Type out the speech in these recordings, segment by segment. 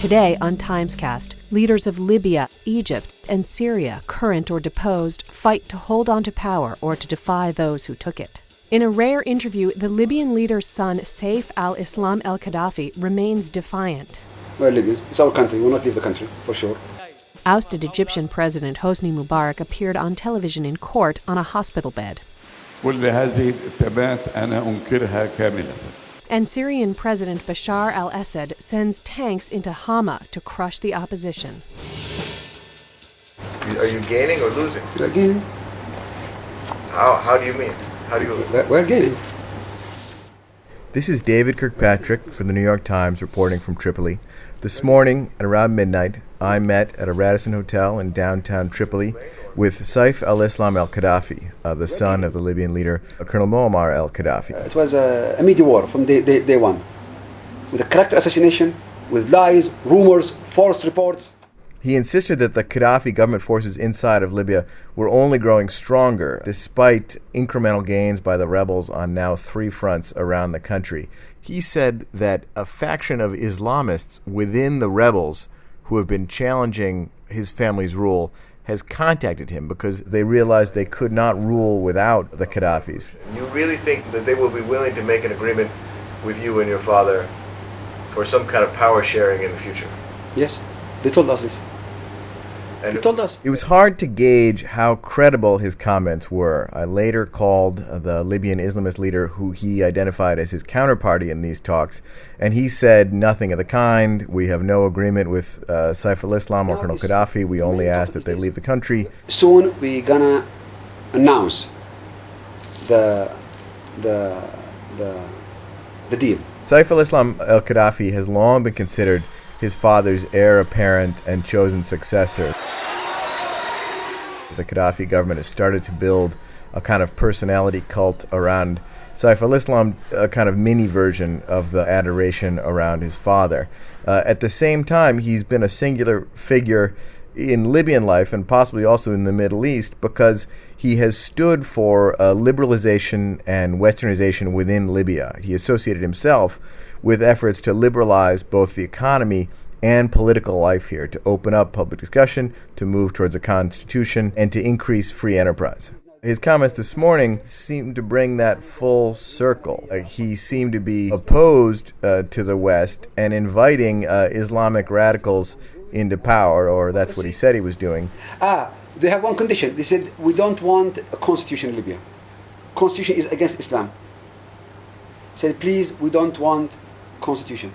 Today on TimesCast, leaders of Libya, Egypt, and Syria, current or deposed, fight to hold on to power or to defy those who took it. In a rare interview, the Libyan leader's son, Seif al-Islam el-Qaddafi, remains defiant. We're Libyans. It's our country. We will not leave the country, for sure. Ousted Egyptian President Hosni Mubarak appeared on television in court on a hospital bed. And Syrian President Bashar al-Assad sends tanks into Hama to crush the opposition. Are you gaining or losing? We're gaining. How do you mean? How do you lose? We're gaining. This is David Kirkpatrick from the New York Times reporting from Tripoli. This morning at around midnight, I met at a Radisson Hotel in downtown Tripoli with Seif al-Islam el-Qaddafi, the son of the Libyan leader, Colonel Muammar el-Qaddafi. It was a media war from day one, with a character assassination, with lies, rumors, false reports. He insisted that the Gaddafi government forces inside of Libya were only growing stronger, despite incremental gains by the rebels on now 3 fronts around the country. He said that a faction of Islamists within the rebels who have been challenging his family's rule has contacted him because they realized they could not rule without the Gaddafis. You really think that they will be willing to make an agreement with you and your father for some kind of power sharing in the future? Yes, they told us this. And They told us. It was hard to gauge how credible his comments were. I later called the Libyan Islamist leader who he identified as his counterparty in these talks, and he said nothing of the kind. We have no agreement with Seif al-Islam or Colonel Gaddafi. We only ask that they leave the country. Soon we're gonna announce the deal. Seif al-Islam el-Qaddafi has long been considered his father's heir apparent and chosen successor. The Gaddafi government has started to build a kind of personality cult around Seif al-Islam, a kind of mini version of the adoration around his father. At the same time, he's been a singular figure in Libyan life and possibly also in the Middle East because he has stood for liberalization and westernization within Libya. He associated himself with efforts to liberalize both the economy and political life here, to open up public discussion, to move towards a constitution, and to increase free enterprise. His comments this morning seemed to bring that full circle. He seemed to be opposed to the West and inviting Islamic radicals into power, or that's what he said he was doing. They have one condition. They said, we don't want a constitution in Libya. Constitution is against Islam. Said, please, we don't want constitution.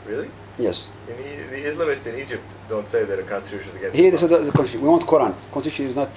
Really? Yes. The Islamists in Egypt don't say that a constitution is against Here they Islam. said the constitution. We want Quran. Constitution is not.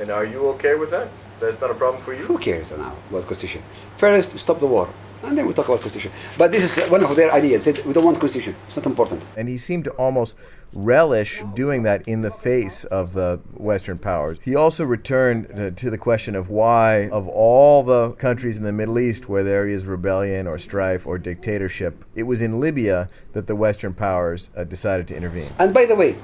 And are you okay with that? That's not a problem for you? Who cares now about constitution? First, stop the war, and then we talk about constitution. But this is one of their ideas. Said we don't want constitution. It's not important. And he seemed to almost relish doing that in the face of the Western powers. He also returned to the question of why, of all the countries in the Middle East where there is rebellion or strife or dictatorship, it was in Libya that the Western powers decided to intervene. And by the way,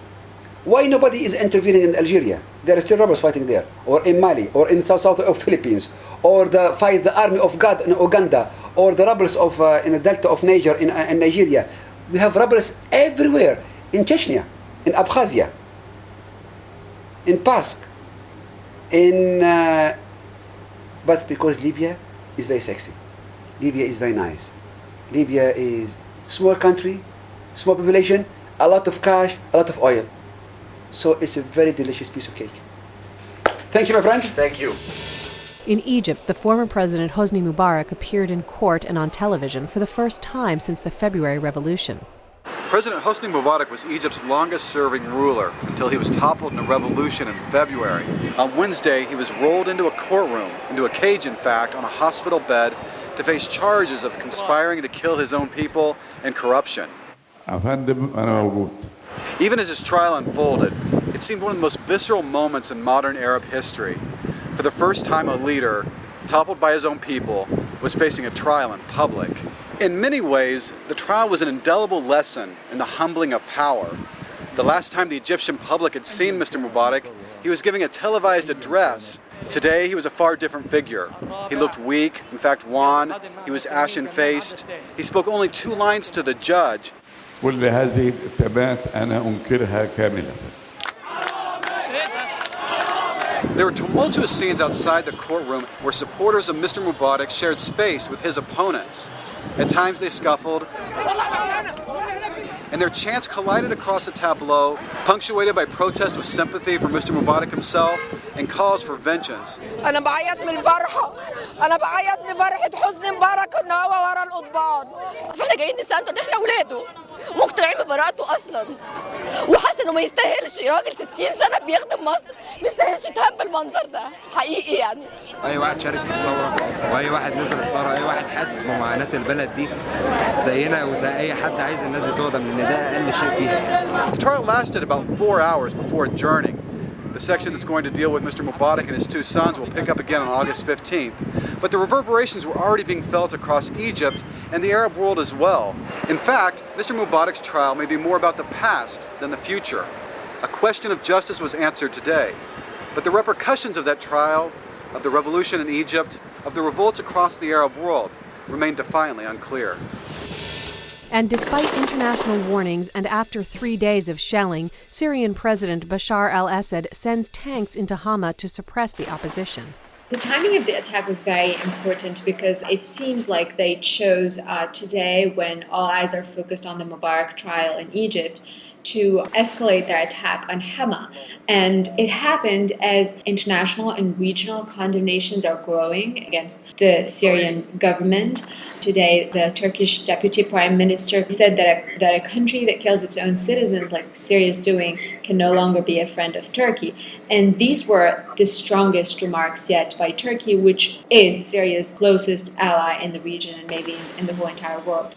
why nobody is intervening in Algeria? There are still rebels fighting there, or in Mali, or in south of Philippines, or the army of God in Uganda, or the rebels of in the delta of Niger in Nigeria. We have rebels everywhere. In Chechnya, in Abkhazia, in Pask, but because Libya is very sexy, Libya is very nice. Libya is small country, small population, a lot of cash, a lot of oil. So it's a very delicious piece of cake. Thank you, my friend. Thank you. In Egypt, the former president Hosni Mubarak appeared in court and on television for the first time since the February Revolution. President Hosni Mubarak was Egypt's longest-serving ruler until he was toppled in a revolution in February. On Wednesday, he was rolled into a courtroom, into a cage in fact, on a hospital bed to face charges of conspiring to kill his own people and corruption. Even as his trial unfolded, it seemed one of the most visceral moments in modern Arab history. For the first time, a leader, toppled by his own people, was facing a trial in public. In many ways, the trial was an indelible lesson in the humbling of power. The last time the Egyptian public had seen Mr. Mubarak, he was giving a televised address Today, he was a far different figure. He looked weak, in fact wan. He was ashen-faced. He spoke only 2 lines to the judge. كل هذه التبات أنا أنكرها كاملة. There were tumultuous scenes outside the courtroom where supporters of Mr. Mubarak shared space with his opponents. At times they scuffled, and their chants collided across the tableau, punctuated by protests of sympathy for Mr. Mubarak himself and calls for vengeance. أنا بعيط من الفرحة، أنا بعيط بفرحة حسني مبارك إن هو ورا القضبان. فإحنا جايين نسانده إن إحنا أولاده، مقتنعين ببراءته أصلاً، وحاسس إنه ما يستاهلش راجل 60 سنة بيخدم مصر، ما يستاهلش يتهم بالمنظر ده، حقيقي يعني. أي واحد شارك في الثورة، وأي واحد نزل الثورة، أي واحد حاسس بمعاناة البلد دي زينا وزي أي حد عايز الناس دي تقدم لأن ده أقل شيء فيها. The trial lasted about 4 hours before adjourning. The section that's going to deal with Mr. Mubarak and his 2 sons will pick up again on August 15th. But the reverberations were already being felt across Egypt and the Arab world as well. In fact, Mr. Mubarak's trial may be more about the past than the future. A question of justice was answered today. But the repercussions of that trial, of the revolution in Egypt, of the revolts across the Arab world, remain defiantly unclear. And despite international warnings and after 3 days of shelling, Syrian President Bashar al-Assad sends tanks into Hama to suppress the opposition. The timing of the attack was very important because it seems like they chose today, when all eyes are focused on the Mubarak trial in Egypt, to escalate their attack on Hama. And it happened as international and regional condemnations are growing against the Syrian government. Today, the Turkish Deputy Prime Minister said that a country that kills its own citizens, like Syria is doing, can no longer be a friend of Turkey. And these were the strongest remarks yet by Turkey, which is Syria's closest ally in the region and maybe in the whole entire world.